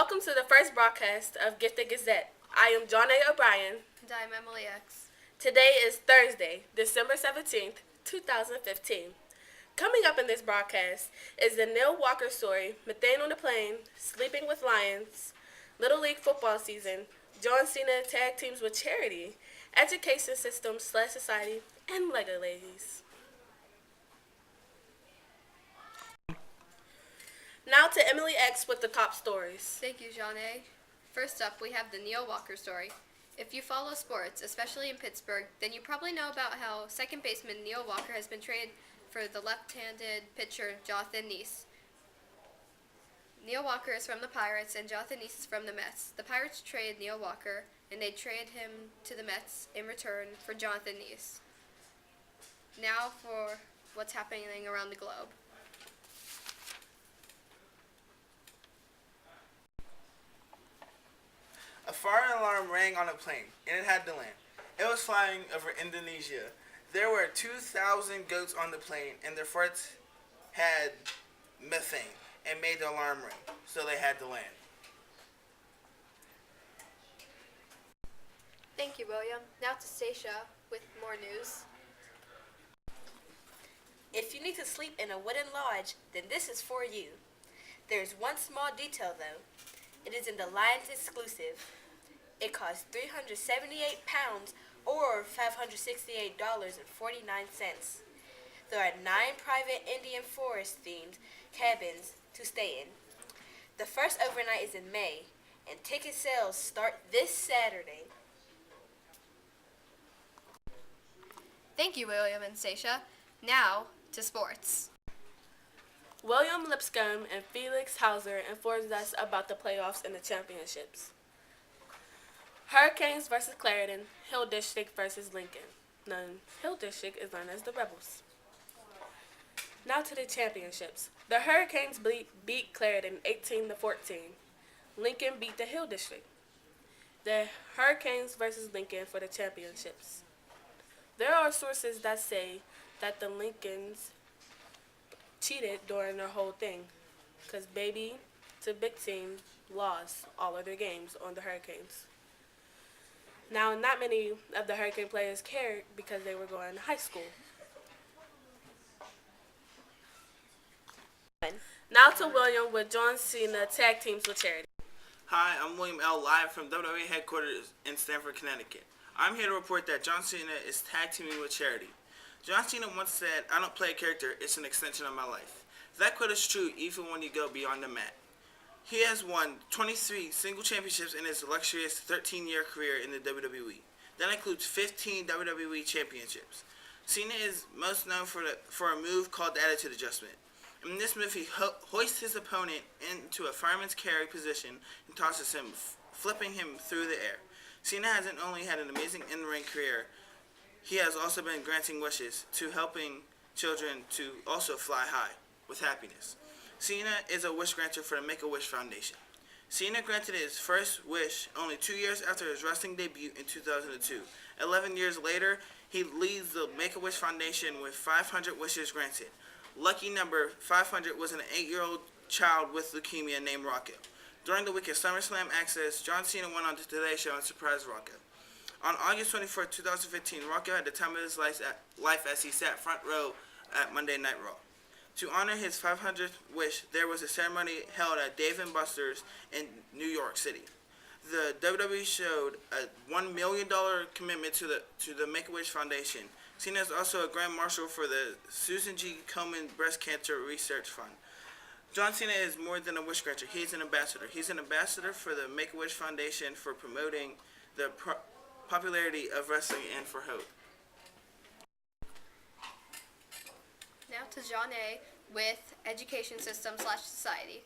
Welcome to the first broadcast of Gifted Gazette. I am Jhaunea O'Brien. And I'm Emily X. Today is Thursday, December 17th, 2015. Coming up in this broadcast is the Neil Walker story, Methane on the Plane, Sleeping with Lions, Little League football season, John Cena tag teams with charity, education system / society, and Lego ladies. Now to Emily X with the top stories. Thank you, Jhaunea. First up, we have the Neil Walker story. If you follow sports, especially in Pittsburgh, then you probably know about how second baseman Neil Walker has been traded for the left-handed pitcher Jonathan Neese. Neil Walker is from the Pirates and Jonathan Neese is from the Mets. The Pirates traded Neil Walker, and they traded him to the Mets in return for Jonathan Neese. Now for what's happening around the globe. A fire alarm rang on a plane, and it had to land. It was flying over Indonesia. There were 2,000 goats on the plane, and their farts had methane and made the alarm ring, so they had to land. Thank you, William. Now to Stacia with more news. If you need to sleep in a wooden lodge, then this is for you. There's one small detail though. It is in the Lions exclusive. It costs £378 or $568.49. There are 9 private Indian forest themed cabins to stay in. The first overnight is in May, and ticket sales start this Saturday. Thank you, William and Stacia. Now to sports. William Lipscomb and Felix Hauser informs us about the playoffs and the championships. Hurricanes versus Clarendon, Hill District versus Lincoln. Hill District is known as the Rebels. Now to the championships. The Hurricanes beat Clarendon 18-14. Lincoln beat the Hill District. The Hurricanes versus Lincoln for the championships. There are sources that say that the Lincolns cheated during their whole thing, because baby to big team lost all of their games on the Hurricanes. Now, not many of the Hurricane players cared because they were going to high school. Now to William with John Cena tag teams with charity. Hi, I'm William L. live from WWE headquarters in Stamford, Connecticut. I'm here to report that John Cena is tag teaming with charity. John Cena once said, "I don't play a character, it's an extension of my life." That quote is true even when you go beyond the mat. He has won 23 single championships in his illustrious 13-year career in the WWE. That includes 15 WWE championships. Cena is most known for a move called the Attitude Adjustment. In this move, he hoists his opponent into a fireman's carry position and tosses him, flipping him through the air. Cena hasn't only had an amazing in-ring career, he has also been granting wishes to helping children to also fly high with happiness. Cena is a wish granter for the Make-A-Wish Foundation. Cena granted his first wish only 2 years after his wrestling debut in 2002. 11 years later, he leads the Make-A-Wish Foundation with 500 wishes granted. Lucky number 500 was an 8-year-old child with leukemia named Rocco. During the week of SummerSlam Access, John Cena went on the Today Show and surprised Rocco. On August 24, 2015, Rocco had the time of his life as he sat front row at Monday Night Raw. To honor his 500th wish, there was a ceremony held at Dave & Buster's in New York City. The WWE showed a $1 million commitment to the Make-A-Wish Foundation. Cena is also a Grand Marshal for the Susan G. Komen Breast Cancer Research Fund. John Cena is more than a wish granter. He is an ambassador. He's an ambassador for the Make-A-Wish Foundation for promoting the popularity of wrestling and for hope. Now to Jhaunea with education system / society.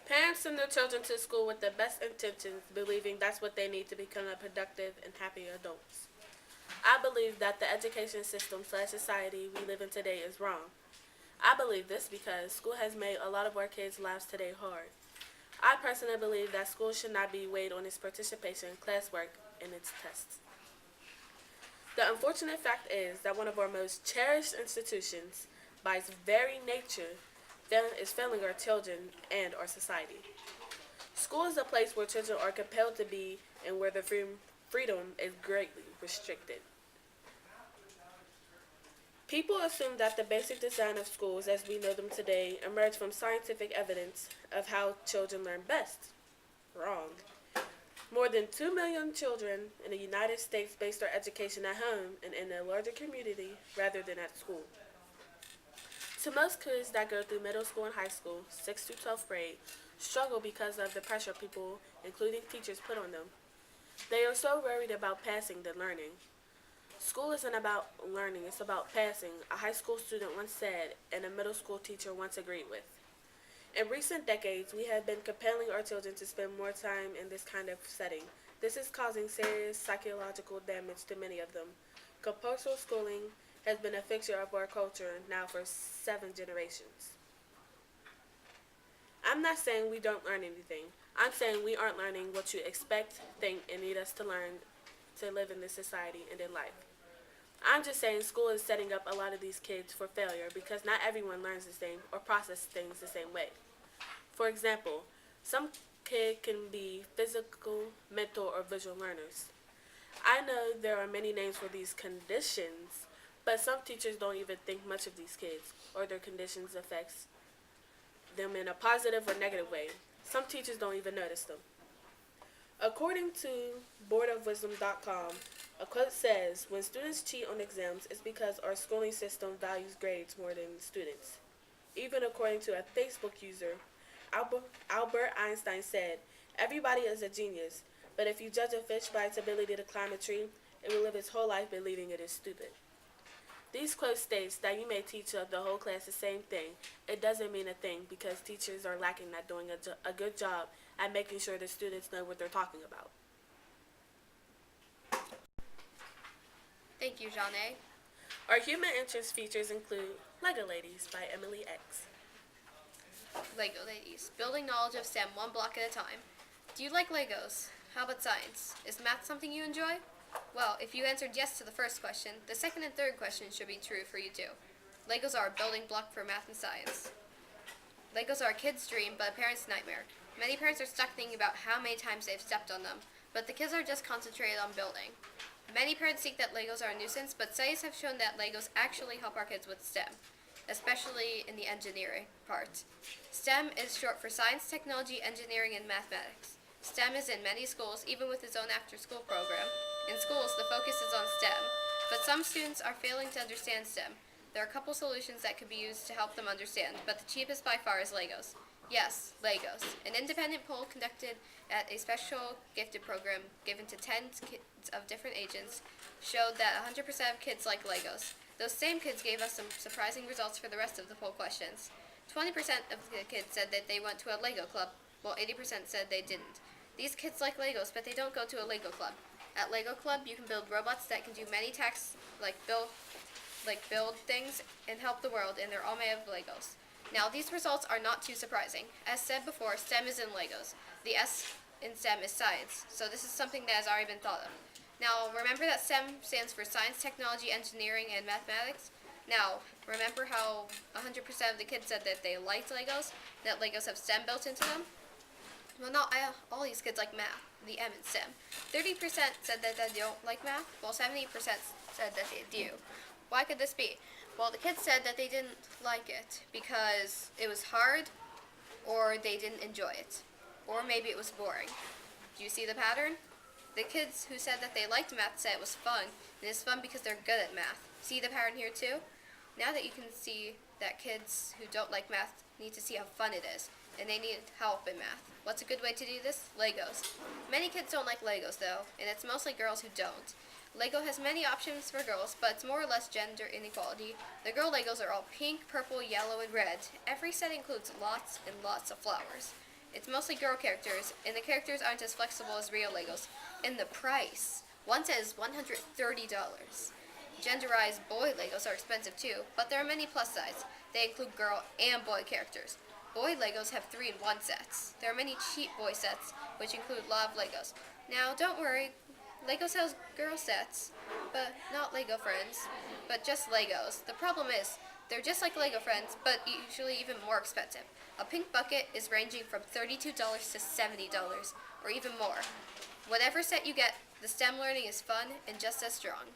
Parents send their children to school with the best intentions, believing that's what they need to become a productive and happy adults. I believe that the education system / society we live in today is wrong. I believe this because school has made a lot of our kids' lives today hard. I personally believe that school should not be weighed on its participation, classwork, and its tests. The unfortunate fact is that one of our most cherished institutions, by its very nature, is failing our children and our society. School is a place where children are compelled to be and where their freedom is greatly restricted. People assume that the basic design of schools as we know them today emerged from scientific evidence of how children learn best. Wrong. More than 2 million children in the United States base their education at home and in a larger community rather than at school. To most kids that go through middle school and high school, 6th to 12th grade, struggle because of the pressure people, including teachers, put on them. They are so worried about passing than learning. School isn't about learning, it's about passing, a high school student once said, and a middle school teacher once agreed with. In recent decades, we have been compelling our children to spend more time in this kind of setting. This is causing serious psychological damage to many of them. Compulsory schooling has been a fixture of our culture now for 7 generations. I'm not saying we don't learn anything. I'm saying we aren't learning what you expect, think, and need us to learn to live in this society and in life. I'm just saying school is setting up a lot of these kids for failure because not everyone learns the same or processes things the same way. For example, some kid can be physical, mental, or visual learners. I know there are many names for these conditions, but some teachers don't even think much of these kids or their conditions affects them in a positive or negative way. Some teachers don't even notice them. According to boardofwisdom.com, a quote says, "When students cheat on exams, it's because our schooling system values grades more than students." Even according to a Facebook user, Albert Einstein said, "Everybody is a genius, but if you judge a fish by its ability to climb a tree, it will live its whole life believing it is stupid." These quotes states that you may teach the whole class the same thing. It doesn't mean a thing because teachers are lacking at doing a good job at making sure the students know what they're talking about. Thank you, Jhaunea. Our human interest features include Lego Ladies by Emily X. Lego ladies. Building knowledge of STEM one block at a time. Do you like Legos? How about science? Is math something you enjoy? Well, if you answered yes to the first question, the second and third question should be true for you too. Legos are a building block for math and science. Legos are a kid's dream, but a parent's nightmare. Many parents are stuck thinking about how many times they've stepped on them, but the kids are just concentrated on building. Many parents think that Legos are a nuisance, but studies have shown that Legos actually help our kids with STEM, especially in the engineering part. STEM is short for science, technology, engineering, and mathematics. STEM is in many schools, even with its own after-school program. In schools, the focus is on STEM, but some students are failing to understand STEM. There are a couple solutions that could be used to help them understand, but the cheapest by far is Legos. Yes, Legos. An independent poll conducted at a special gifted program given to 10 kids of different ages showed that 100% of kids like Legos. Those same kids gave us some surprising results for the rest of the poll questions. 20% of the kids said that they went to a Lego club, while 80% said they didn't. These kids like Legos, but they don't go to a Lego club. At Lego Club, you can build robots that can do many tasks like build things and help the world, and they're all made of Legos. Now, these results are not too surprising. As said before, STEM is in Legos. The S in STEM is science, so this is something that has already been thought of. Now, remember that STEM stands for science, technology, engineering, and mathematics? Now, remember how 100% of the kids said that they liked Legos, that Legos have STEM built into them? Well, not all these kids like math, the M in STEM. 30% said that they don't like math, while 70% said that they do. Why could this be? Well, the kids said that they didn't like it because it was hard, or they didn't enjoy it, or maybe it was boring. Do you see the pattern? The kids who said that they liked math said it was fun, and it's fun because they're good at math. See the pattern here too? Now that you can see that kids who don't like math need to see how fun it is, and they need help in math. What's a good way to do this? Legos. Many kids don't like Legos though, and it's mostly girls who don't. Lego has many options for girls, but it's more or less gender inequality. The girl Legos are all pink, purple, yellow, and red. Every set includes lots and lots of flowers. It's mostly girl characters, and the characters aren't as flexible as real Legos. And the price. One set is $130. Genderized boy Legos are expensive too, but there are many plus sides. They include girl and boy characters. Boy Legos have 3-in-1 sets. There are many cheap boy sets, which include a lot of Legos. Now, don't worry, Lego sells girl sets, but not Lego friends, but just Legos. The problem is, They're just like Lego Friends, but usually even more expensive. A pink bucket is ranging from $32 to $70, or even more. Whatever set you get, the STEM learning is fun and just as strong.